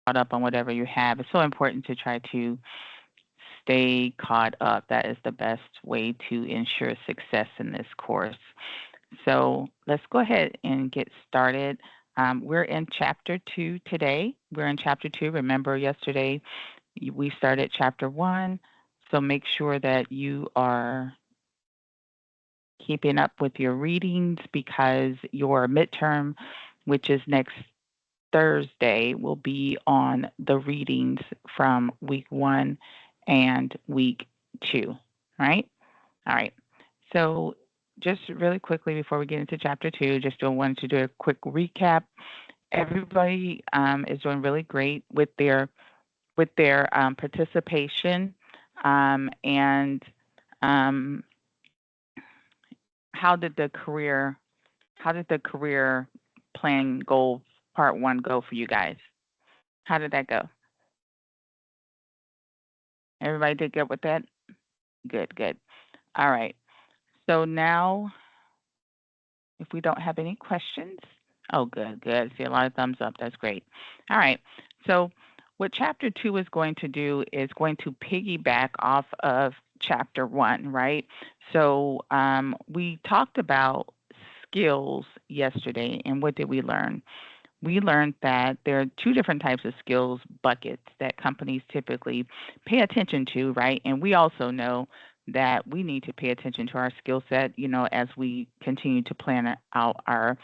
caught up on whatever you have. It's so important to try to stay caught up. That is the best way to ensure success in this course. So let's go ahead and get started. We're in chapter two today. We're in chapter two. Remember, yesterday we started chapter one. So make sure that you are keeping up with your readings because your midterm, which is next Thursday, will be on the readings from week one and week two, right? All right. So, just really quickly before we get into chapter two, just wanted to do a quick recap. Everybody is doing really great with their participation, and um, how did the career how did the career plan goal part one go for you guys? How did that go? Everybody did good with that? Good, good. All right. So now, if we don't have any questions, oh, good, good. See a lot of thumbs up. That's great. All right. So, what chapter two is going to do is going to piggyback off of chapter one, right? So, we talked about skills yesterday, and what did we learn? We learned that there are two different types of skills buckets that companies typically pay attention to, right? And we also know that we need to pay attention to our skill set, as we continue to plan out our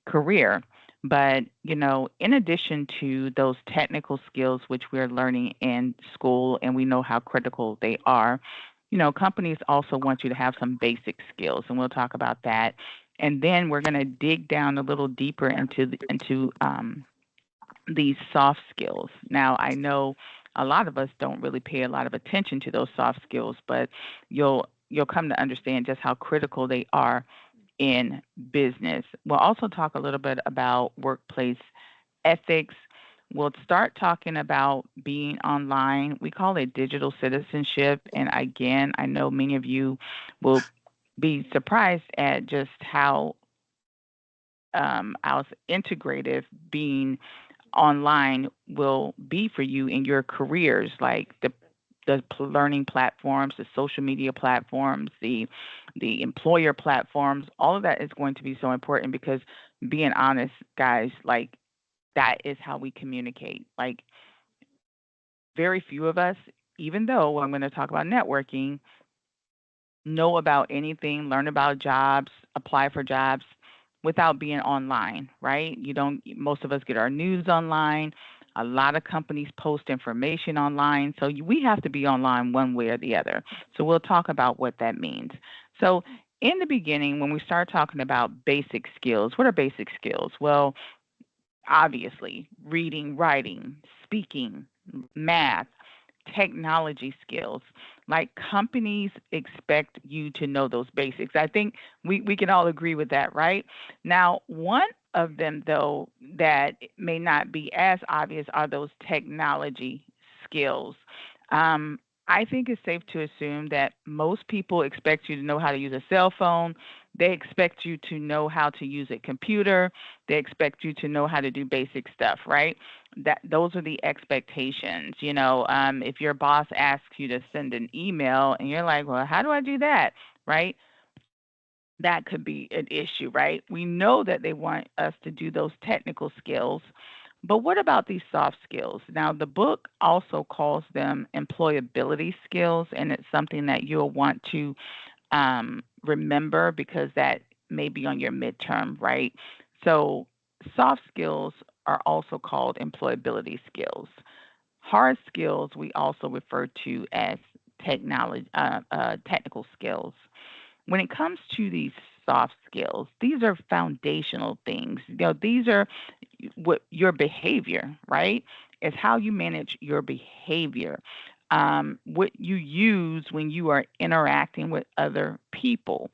career. But, in addition to those technical skills, which we're learning in school and we know how critical they are, companies also want you to have some basic skills, and we'll talk about that. And then we're going to dig down a little deeper into these soft skills. Now, I know a lot of us don't really pay a lot of attention to those soft skills, but you'll come to understand just how critical they are in business. We'll also talk a little bit about workplace ethics. We'll start talking about being online. We call it digital citizenship. And again, I know many of you will be surprised at just how integrative being online will be for you in your careers, like the learning platforms, the social media platforms, the employer platforms. All of that is going to be so important because, being honest, guys, like that is how we communicate. Like, very few of us, even though I'm going to talk about networking, know about anything, learn about jobs, apply for jobs without being online, right? You don't, most of us get our news online. A lot of companies post information online. So we have to be online one way or the other. So we'll talk about what that means. So, in the beginning, when we start talking about basic skills, what are basic skills? Well, obviously, reading, writing, speaking, math, technology skills. Like, companies expect you to know those basics. I think we can all agree with that, right? Now, one of them, though, that may not be as obvious are those technology skills. I think it's safe to assume that most people expect you to know how to use a cell phone. They expect you to know how to use a computer. They expect you to know how to do basic stuff, right? That those are the expectations. If your boss asks you to send an email and you're like, well, how do I do that? Right? That could be an issue, right? We know that they want us to do those technical skills, but what about these soft skills? Now, the book also calls them employability skills, and it's something that you'll want to remember because that may be on your midterm, right? So, soft skills are also called employability skills. Hard skills we also refer to as technical skills. When it comes to these soft skills, these are foundational things. These are what your behavior, right? Is how you manage your behavior. What you use when you are interacting with other people.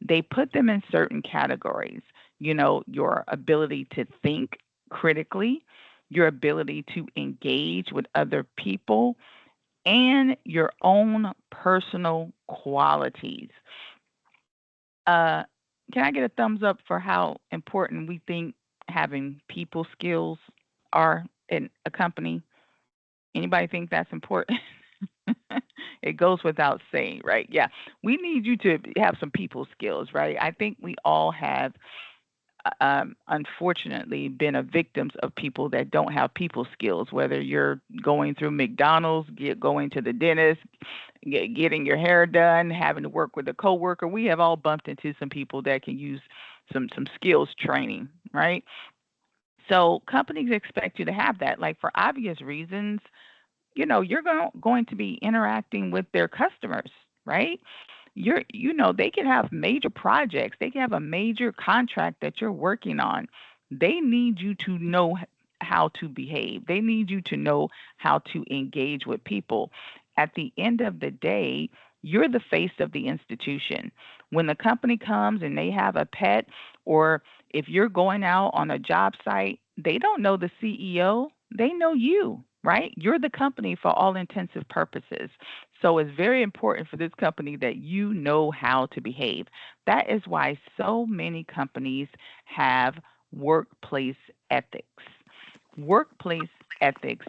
They put them in certain categories. Your ability to think critically, your ability to engage with other people, and your own personal qualities. Uh, can I get a thumbs up for how important we think having people skills are? in a company? Anybody think that's important? It goes without saying, right? Yeah. We need you to have some people skills, right? I think we all have unfortunately been a victims of people that don't have people skills, whether you're going through McDonald's, going to the dentist, getting your hair done, having to work with a coworker. We have all bumped into some people that can use some skills training, right? So companies expect you to have that, like for obvious reasons. You're going to be interacting with their customers, right? They could have major projects. They could have a major contract that you're working on. They need you to know how to behave. They need you to know how to engage with people. At the end of the day, you're the face of the institution. When the company comes and they have a pet, or if you're going out on a job site, they don't know the CEO, they know you, right? You're the company for all intensive purposes. So it's very important for this company that you know how to behave. That is why so many companies have workplace ethics. Workplace ethics,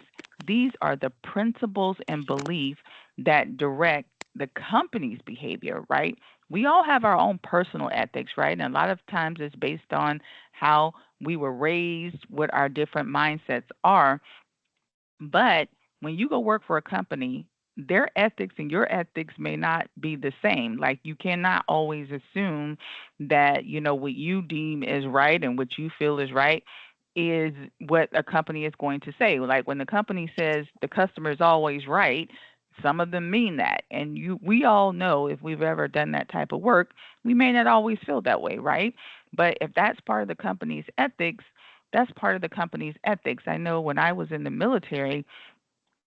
these are the principles and beliefs that direct the company's behavior, right? We all have our own personal ethics, right? And a lot of times it's based on how we were raised, what our different mindsets are. But when you go work for a company, their ethics and your ethics may not be the same. Like you cannot always assume that, what you deem is right and what you feel is right is what a company is going to say. Like when the company says the customer is always right, some of them mean that. And we all know if we've ever done that type of work, we may not always feel that way, right? But if that's part of the company's ethics, that's part of the company's ethics. I know when I was in the military,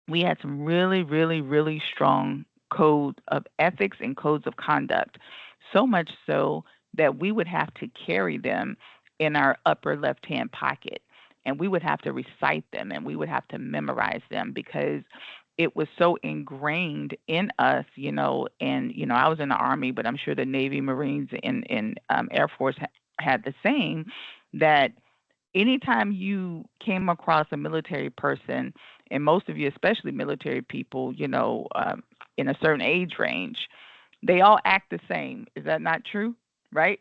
we had some really, really, really strong code of ethics and codes of conduct. So much so that we would have to carry them in our upper left hand pocket. And we would have to recite them and we would have to memorize them because it was so ingrained in us, and I was in the Army, but I'm sure the Navy, Marines, and Air Force had the same, that anytime you came across a military person, and most of you, especially military people, in a certain age range, they all act the same. Is that not true? Right?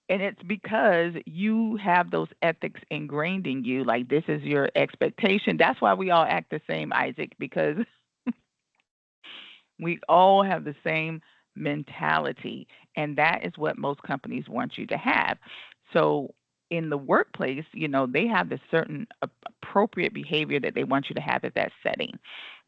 And it's because you have those ethics ingrained in you. Like this is your expectation. That's why we all act the same, Isaac, because we all have the same mentality, and that is what most companies want you to have. So, in the workplace, they have this certain appropriate behavior that they want you to have at that setting.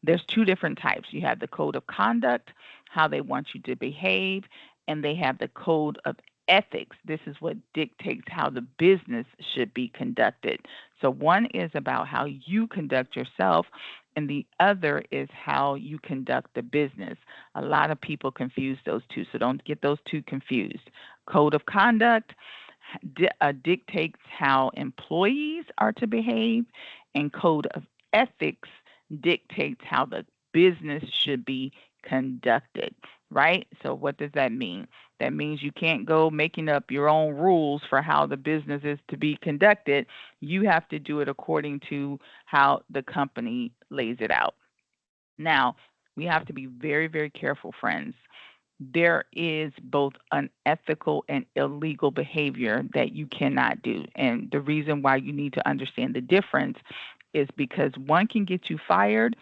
There's two different types. You have the code of conduct, how they want you to behave, and they have the code of ethics. This is what dictates how the business should be conducted. So, one is about how you conduct yourself, and the other is how you conduct the business. A lot of people confuse those two, so don't get those two confused. Code of conduct dictates how employees are to behave, and code of ethics dictates how the business should be conducted, right? So, what does that mean? That means you can't go making up your own rules for how the business is to be conducted. You have to do it according to how the company lays it out. Now, we have to be very, very careful, friends. There is both unethical and illegal behavior that you cannot do. And the reason why you need to understand the difference is because one can get you fired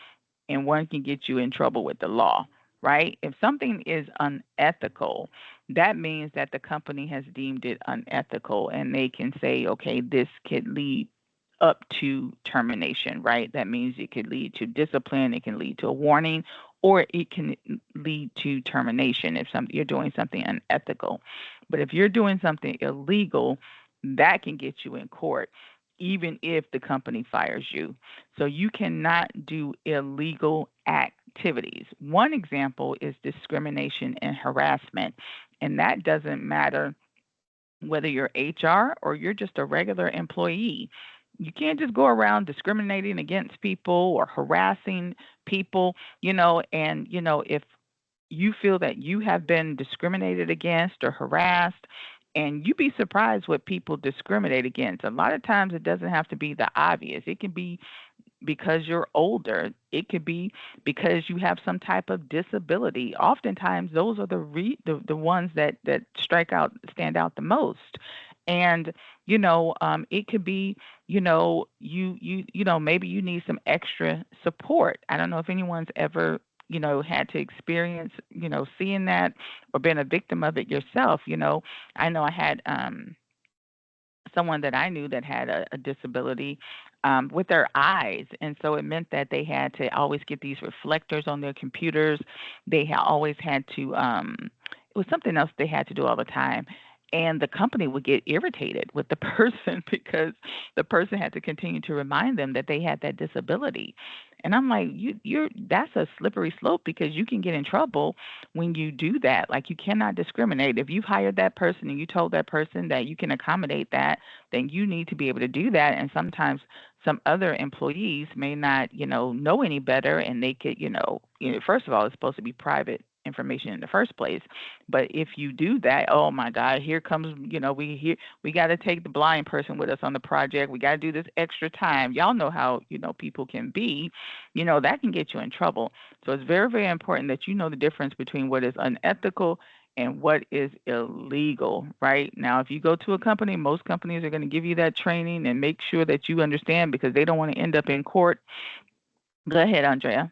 and one can get you in trouble with the law, right? If something is unethical, that means that the company has deemed it unethical and they can say, okay, this could lead up to termination, right? That means it could lead to discipline, it can lead to a warning, or it can lead to termination if you're doing something unethical. But if you're doing something illegal, that can get you in court, even if the company fires you. So you cannot do illegal activities. One example is discrimination and harassment, and that doesn't matter whether you're HR or you're just a regular employee. You can't just go around discriminating against people or harassing people, and if you feel that you have been discriminated against or harassed, and you'd be surprised what people discriminate against. A lot of times it doesn't have to be the obvious. It can be because you're older. It could be because you have some type of disability. Oftentimes, those are the ones that stand out the most. And it could be, maybe you need some extra support. I don't know if anyone's ever had to experience seeing that or been a victim of it yourself. I know I had someone that I knew that had a disability with their eyes. And so it meant that they had to always get these reflectors on their computers. Always had to, it was something else they had to do all the time. And the company would get irritated with the person because the person had to continue to remind them that they had that disability. And I'm like, that's a slippery slope because you can get in trouble when you do that. Like you cannot discriminate. If you've hired that person and you told that person that you can accommodate that, then you need to be able to do that. And sometimes some other employees may not, know any better, and they could, first of all, it's supposed to be private information in the first place. But if you do that, oh my God, here comes, we got to take the blind person with us on the project. We got to do this extra time. Y'all know how, people can be, that can get you in trouble. So it's very, very important that you know the difference between what is unethical and what is illegal, right? Now, if you go to a company, most companies are going to give you that training and make sure that you understand because they don't want to end up in court. Go ahead, Andrea.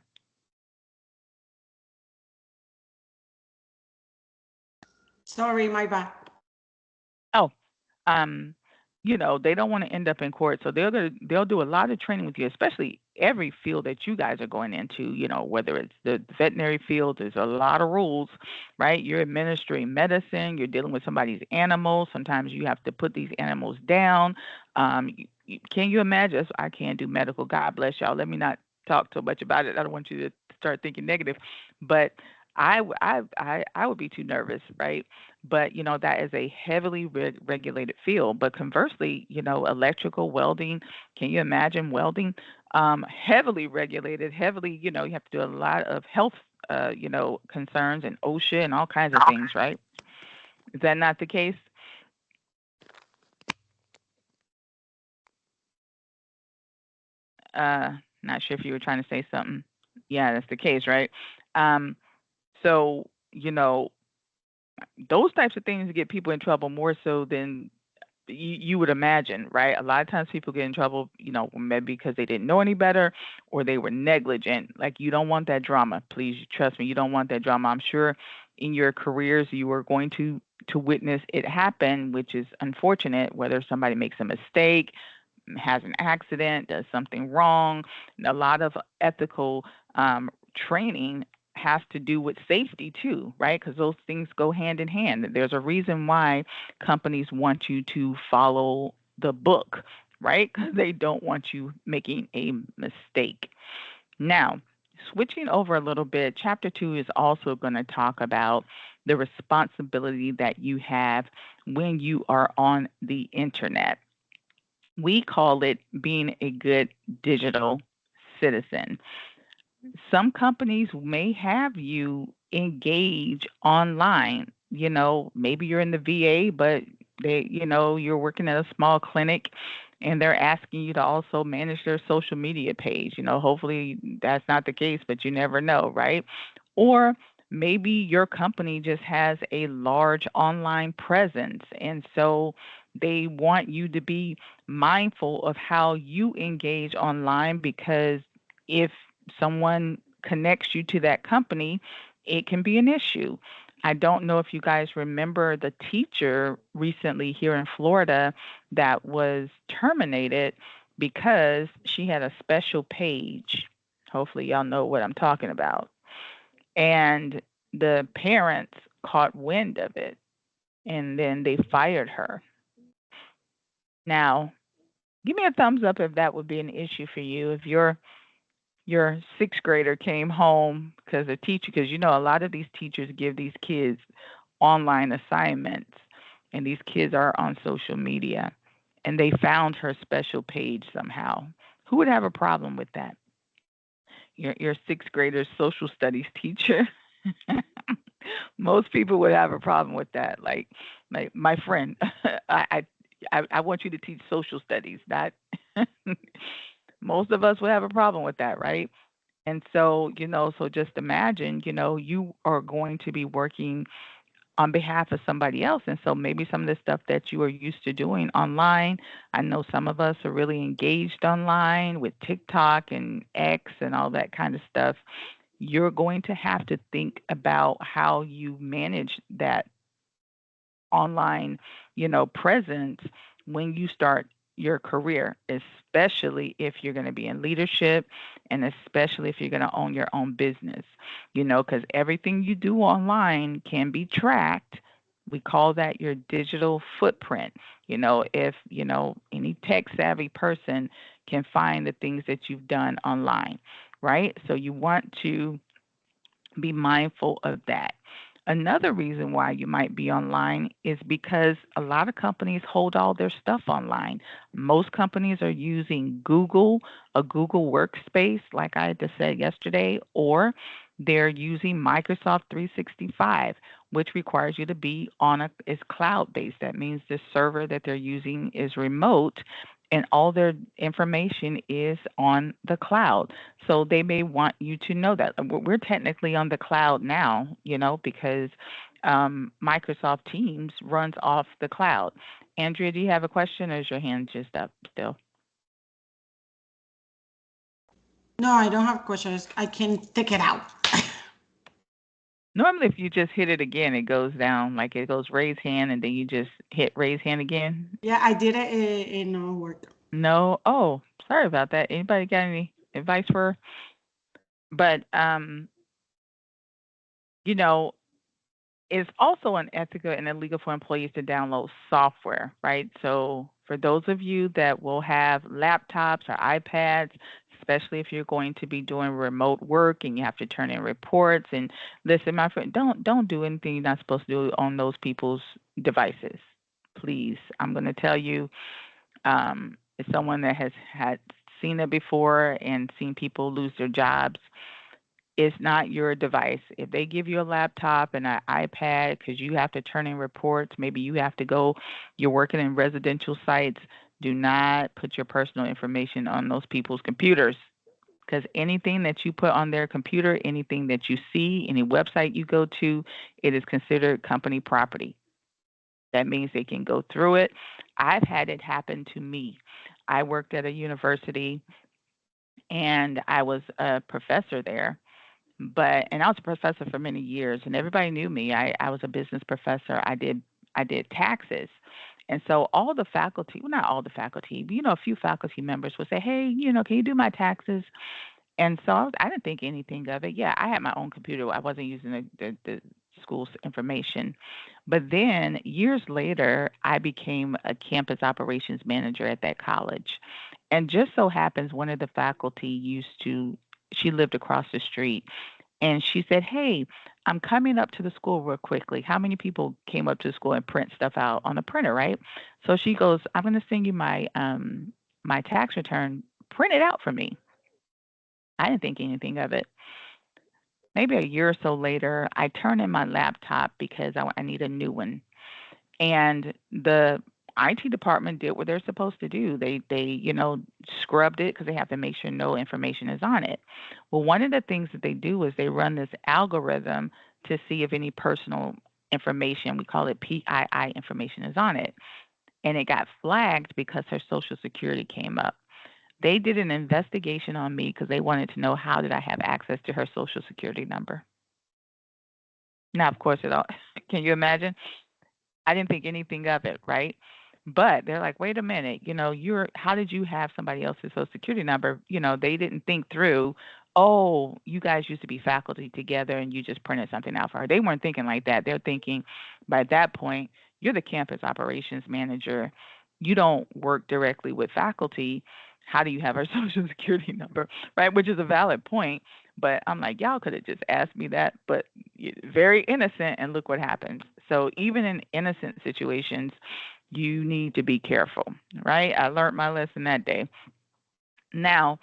Sorry, my bad. Oh, um, they don't want to end up in court, so they'll do a lot of training with you, especially every field that you guys are going into. Whether it's the veterinary field, there's a lot of rules, right? You're administering medicine, you're dealing with somebody's animals. Sometimes you have to put these animals down. Can you imagine? I can't do medical. God bless y'all. Let me not talk too much about it. I don't want you to start thinking negative, but I would be too nervous, right? But that is a heavily regulated field. But conversely, electrical welding. Can you imagine welding? Heavily regulated, heavily. You have to do a lot of health, concerns and OSHA and all kinds of things, right? Is that not the case? Uh, Not sure if you were trying to say something. Yeah, that's the case, right? Um, so those types of things get people in trouble more so than you would imagine, right? A lot of times people get in trouble, maybe because they didn't know any better or they were negligent. Like you don't want that drama. Please trust me, you don't want that drama. I'm sure in your careers you are going to witness it happen, which is unfortunate, whether somebody makes a mistake, has an accident, does something wrong. A lot of ethical training has to do with safety too, right? Because those things go hand in hand. There's a reason why companies want you to follow the book, right? Because they don't want you making a mistake. Now, switching over a little bit, chapter two is also going to talk about the responsibility that you have when you are on the internet. We call it being a good digital citizen. Some companies may have you engage online. Maybe you're in the VA, but you're working at a small clinic and they're asking you to also manage their social media page. Hopefully that's not the case, but you never know, right? Or maybe your company just has a large online presence. And so they want you to be mindful of how you engage online because if someone connects you to that company, it can be an issue. I don't know if you guys remember the teacher recently here in Florida that was terminated because she had a special page. Hopefully, y'all know what I'm talking about. And the parents caught wind of it and then they fired her. Now, give me a thumbs up if that would be an issue for you. If your sixth grader came home because a teacher, because a lot of these teachers give these kids online assignments, and these kids are on social media, and they found her special page somehow. Who would have a problem with that? Your sixth grader's social studies teacher. Most people would have a problem with that. Like my friend, I, I want you to teach social studies, not Most of us would have a problem with that, right? And so, so just imagine, you are going to be working on behalf of somebody else. And so maybe some of the stuff that you are used to doing online, I know some of us are really engaged online with TikTok and X and all that kind of stuff. You're going to have to think about how you manage that online, presence when you start your career, especially if you're going to be in leadership and especially if you're going to own your own business, because everything you do online can be tracked. We call that your digital footprint. If, any tech savvy person can find the things that you've done online, right? So you want to be mindful of that. Another reason why you might be online is because a lot of companies hold all their stuff online. Most companies are using Google, a Google Workspace, like I just said yesterday, or they're using Microsoft 365, which requires you to be on it's cloud based. That means the server that they're using is remote and all their information is on the cloud. So they may want you to know that. We're technically on the cloud now, because Microsoft Teams runs off the cloud. Andrea, do you have a question or is your hand just up still? No, I don't have questions. I can take it out. Normally, if you just hit it again, it goes down. Like it goes raise hand and then you just hit raise hand again. Yeah, I did it. It no work. No. Oh, sorry about that. Anybody got any advice for? But you know, it's also unethical and illegal for employees to download software, right? So, for those of you that will have laptops or iPads, especially if you're going to be doing remote work and you have to turn in reports and listen, my friend, don't do anything you're not supposed to do on those people's devices. Please, I'm going to tell you, as someone that has had seen it before and seen people lose their jobs, it's not your device. If they give you a laptop and an iPad because you have to turn in reports, maybe you have to go, you're working in residential sites, do not put your personal information on those people's computers because anything that you put on their computer, anything that you see, any website you go to, it is considered company property. That means they can go through it. I've had it happen to me. I worked at a university and I was a professor there, and I was a professor for many years and everybody knew me. I was a business professor. I did taxes. And so all the faculty, well not all the faculty, but a few faculty members would say, "Hey, can you do my taxes?" And so I didn't think anything of it. Yeah, I had my own computer. I wasn't using the school's information. But then years later, I became a campus operations manager at that college. And just so happens one of the faculty she lived across the street. And she said, "Hey, I'm coming up to the school real quickly. How many people came up to the school and print stuff out on the printer, right?" So she goes, "I'm going to send you my tax return. Print it out for me." I didn't think anything of it. Maybe a year or so later, I turn in my laptop because I need a new one. And the IT department did what they're supposed to do. They scrubbed it because they have to make sure no information is on it. Well, one of the things that they do is they run this algorithm to see if any personal information, we call it PII information, is on it. And it got flagged because her social security came up. They did an investigation on me because they wanted to know how did I have access to her social security number. Now, of course, it all, can you imagine? I didn't think anything of it, right? But they're like, wait a minute, how did you have somebody else's social security number? They didn't think through, oh, you guys used to be faculty together and you just printed something out for her. They weren't thinking like that. They're thinking by that point, you're the campus operations manager. You don't work directly with faculty. How do you have her social security number? Right? Which is a valid point. But I'm like, y'all could have just asked me that, but very innocent, and look what happens. So even in innocent situations, you need to be careful, right? I learned my lesson that day. Now,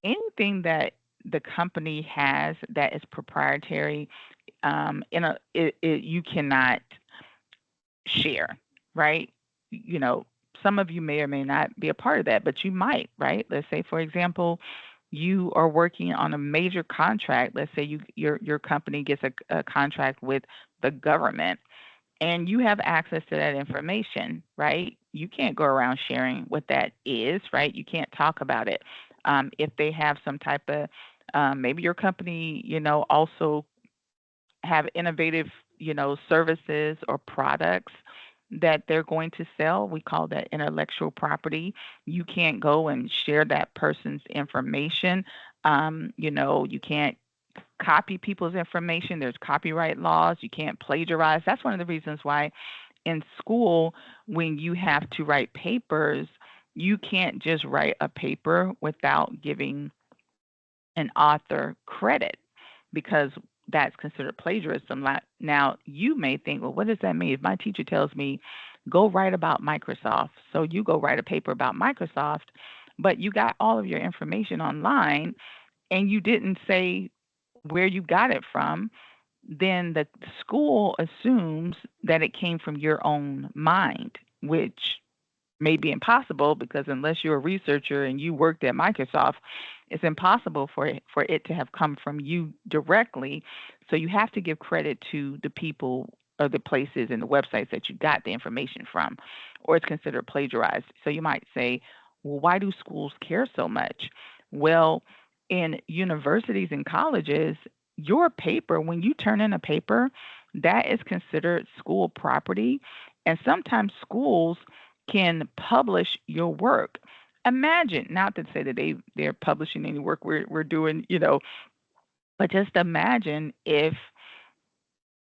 anything that the company has that is proprietary, you cannot share, right? You know, some of you may or may not be a part of that, but you might, right? Let's say, for example, you are working on a major contract. Let's say your company gets a contract with the government, and you have access to that information, right? You can't go around sharing what that is, right? You can't talk about it. If they have some type of, maybe your company, also have innovative, services or products that they're going to sell. We call that intellectual property. You can't go and share that person's information. You can't copy people's information. There's copyright laws. You can't plagiarize. That's one of the reasons why in school, when you have to write papers, you can't just write a paper without giving an author credit because that's considered plagiarism. Now, you may think, well, what does that mean? If my teacher tells me, go write about Microsoft, so you go write a paper about Microsoft, but you got all of your information online and you didn't say where you got it from, then the school assumes that it came from your own mind, which may be impossible because unless you're a researcher and you worked at Microsoft, it's impossible for it to have come from you directly. So you have to give credit to the people or the places and the websites that you got the information from, or it's considered plagiarized. So you might say, well, why do schools care so much? Well, in universities and colleges, your paper, when you turn in a paper, that is considered school property. And sometimes schools can publish your work. Imagine, not to say that they're publishing any work we're doing, but just imagine if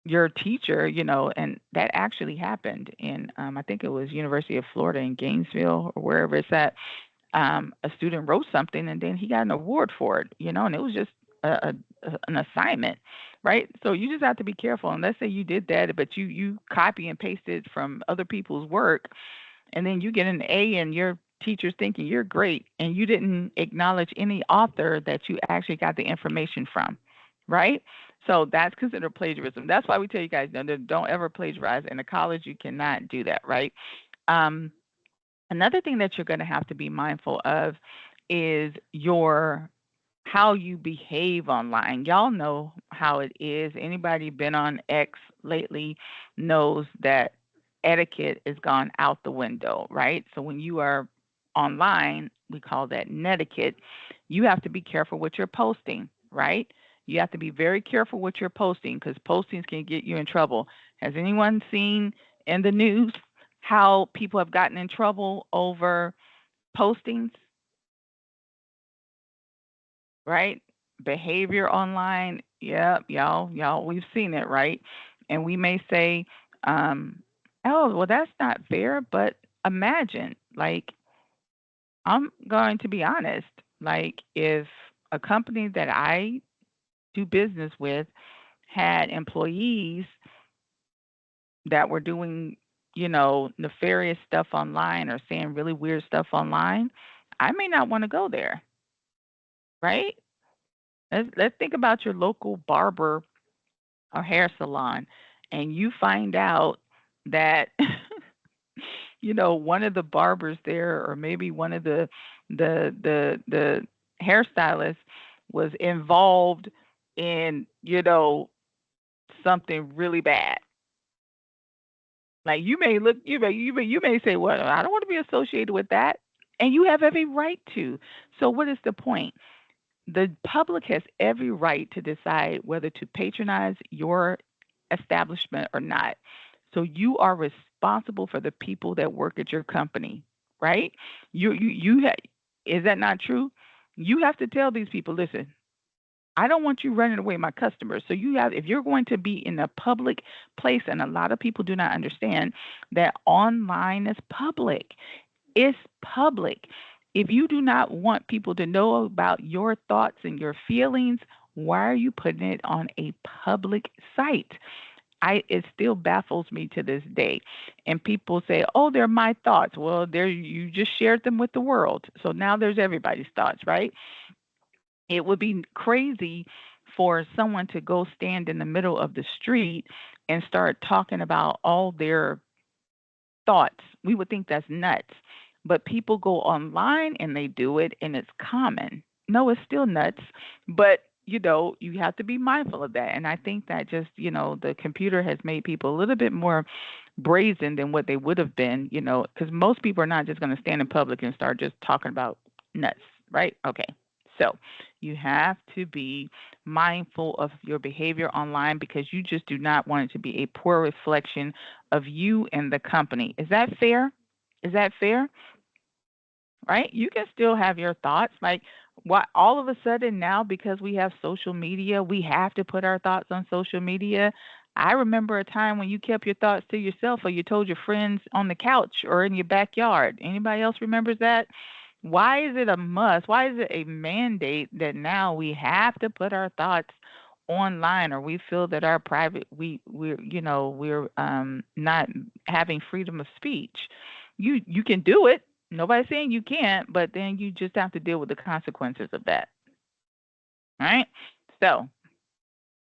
your teacher, and that actually happened in, I think it was University of Florida in Gainesville or wherever it's at. A student wrote something and then he got an award for it, and it was just an assignment, right? So you just have to be careful. And let's say you did that, but you copy and pasted from other people's work, and then you get an A and your teacher's thinking you're great and you didn't acknowledge any author that you actually got the information from, right? So that's considered plagiarism. That's why we tell you guys, no, don't ever plagiarize. In a college, you cannot do that, right? Um, Another thing that you're going to have to be mindful of is your how you behave online. Y'all know how it is. Anybody been on X lately knows that etiquette is gone out the window, right? So when you are online, we call that netiquette. You have to be careful what you're posting, right? You have to be very careful what you're posting because postings can get you in trouble. Has anyone seen in the news how people have gotten in trouble over postings, right? Behavior online. Yep, y'all, we've seen it, right? And we may say, oh, well, that's not fair, but imagine, like, I'm going to be honest, like, if a company that I do business with had employees that were doing, nefarious stuff online or saying really weird stuff online, I may not want to go there, right? Let's think about your local barber or hair salon, and you find out that one of the barbers there, or maybe one of the hairstylists was involved in something really bad. Like you may say, well, I don't want to be associated with that, and you have every right to. So what is the point? The public has every right to decide whether to patronize your establishment or not. So you are responsible for the people that work at your company, right? Is that not true? You have to tell these people, listen, I don't want you running away my customers. So if you're going to be in a public place, and a lot of people do not understand that online is public. It's public. If you do not want people to know about your thoughts and your feelings, why are you putting it on a public site? It still baffles me to this day. And people say, "Oh, they're my thoughts." Well, you just shared them with the world. So now there's everybody's thoughts, right? It would be crazy for someone to go stand in the middle of the street and start talking about all their thoughts. We would think that's nuts. But people go online and they do it and it's common. No, it's still nuts, but you have to be mindful of that. And I think that just, the computer has made people a little bit more brazen than what they would have been, because most people are not just going to stand in public and start just talking about nuts, right? Okay. So you have to be mindful of your behavior online because you just do not want it to be a poor reflection of you and the company. Is that fair? Is that fair? Right? You can still have your thoughts. Like, what all of a sudden now, because we have social media, we have to put our thoughts on social media. I remember a time when you kept your thoughts to yourself or you told your friends on the couch or in your backyard. Anybody else remembers that? Why is it a must? Why is it a mandate that now we have to put our thoughts online, or we feel that our private we're not having freedom of speech? You can do it. Nobody's saying you can't, but then you just have to deal with the consequences of that. Right? So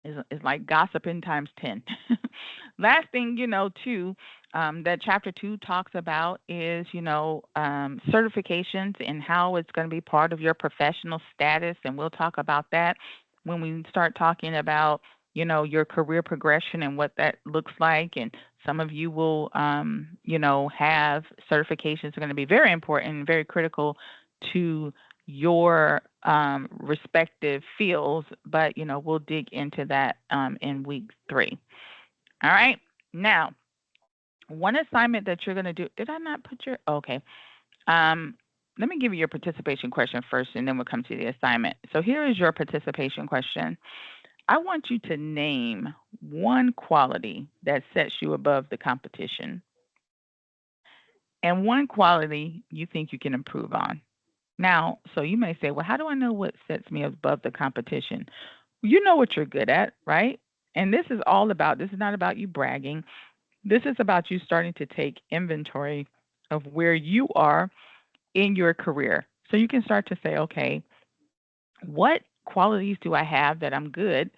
it's like gossiping times 10. Last thing, too, that chapter 2 talks about is, certifications and how it's going to be part of your professional status. And we'll talk about that when we start talking about, your career progression and what that looks like. And some of you will, have certifications are going to be very important and very critical to your respective fields, but we'll dig into that in week 3. All right. Now, one assignment that you're going to do. Did I not put your? Okay. Um, Let me give you your participation question first, and then we'll come to the assignment. So here is your participation question. I want you to name one quality that sets you above the competition, and one quality you think you can improve on. Now, so you may say, well, how do I know what sets me above the competition? You know what you're good at, right? And this is not about you bragging. This is about you starting to take inventory of where you are in your career. So you can start to say, okay, what qualities do I have that I'm good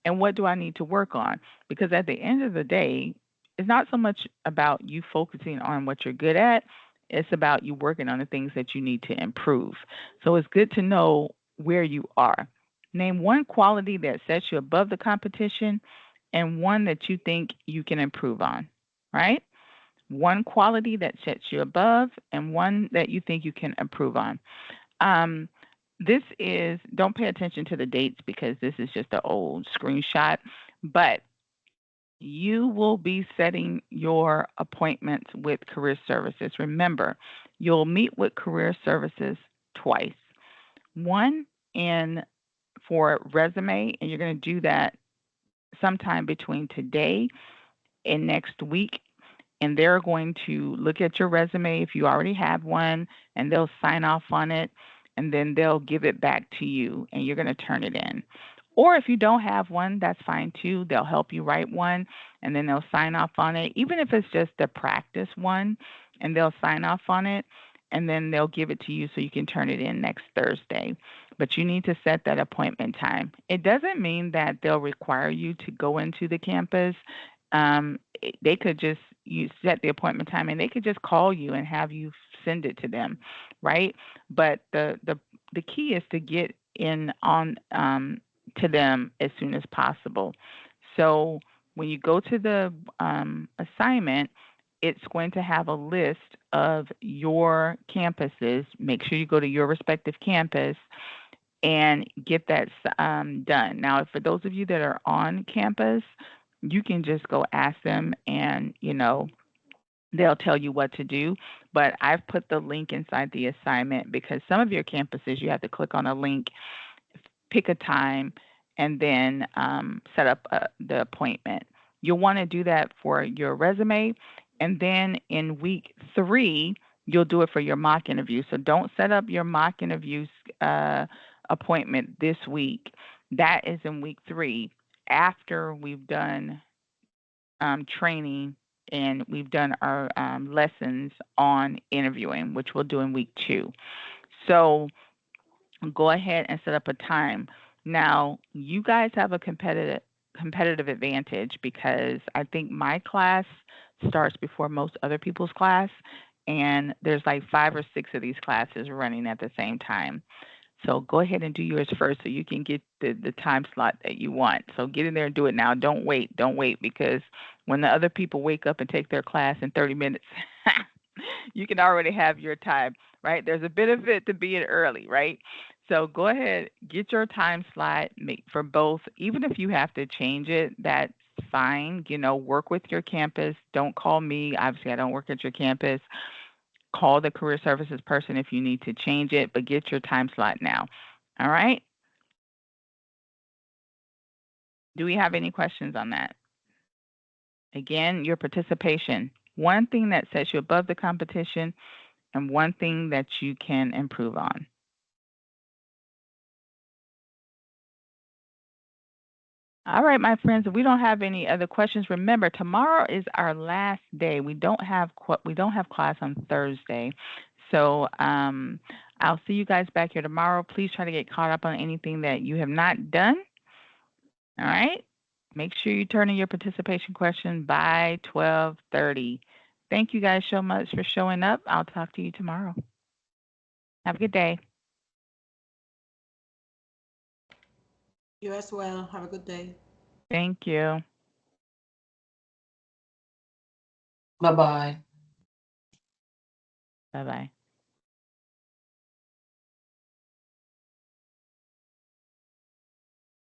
and what do I need to work on? Because at the end of the day, it's not so much about you focusing on what you're good at, it's about you working on the things that you need to improve. So it's good to know where you are. Name one quality that sets you above the competition and one that you think you can improve on, right? One quality that sets you above and one that you think you can improve on. Um, this is, don't pay attention to the dates because this is just an old screenshot, but you will be setting your appointments with career services. Remember, you'll meet with career services twice. One in for resume, and you're going to do that sometime between today and next week, and they're going to look at your resume if you already have one, and they'll sign off on it, and then they'll give it back to you, and you're going to turn it in. Or if you don't have one, that's fine too. They'll help you write one, and then they'll sign off on it, even if it's just a practice one, and they'll sign off on it, and then they'll give it to you so you can turn it in next Thursday. But you need to set that appointment time. It doesn't mean that they'll require you to go into the campus. They could just you set the appointment time and they could just call you and have you send it to them, right? But the key is to get in on to them as soon as possible. So when you go to the assignment, it's going to have a list of your campuses. Make sure you go to your respective campus and get that done. Now, for those of you that are on campus, you can just go ask them and, they'll tell you what to do. But I've put the link inside the assignment because some of your campuses, you have to click on a link, pick a time, and then set up the appointment. You'll want to do that for your resume. And then in week 3, you'll do it for your mock interview. So don't set up your mock interview appointment this week. That is in week 3 after we've done training and we've done our lessons on interviewing, which we'll do in week 2. So go ahead and set up a time. Now, you guys have a competitive advantage because I think my class starts before most other people's class, and there's like 5 or 6 of these classes running at the same time. So go ahead and do yours first so you can get the time slot that you want. So get in there and do it now. Don't wait. Don't wait, because when the other people wake up and take their class in 30 minutes, you can already have your time, right? There's a benefit to being early, right? So go ahead, get your time slot for both. Even if you have to change it, that's fine. Work with your campus. Don't call me. Obviously, I don't work at your campus. Call the career services person if you need to change it, but get your time slot now. All right? Do we have any questions on that? Again, your participation. One thing that sets you above the competition and one thing that you can improve on. All right, my friends, if we don't have any other questions, remember tomorrow is our last day. We don't have class on Thursday. So, I'll see you guys back here tomorrow. Please try to get caught up on anything that you have not done. All right? Make sure you turn in your participation question by 12:30. Thank you guys so much for showing up. I'll talk to you tomorrow. Have a good day. You as well. Have a good day. Thank you. Bye bye. Bye-bye.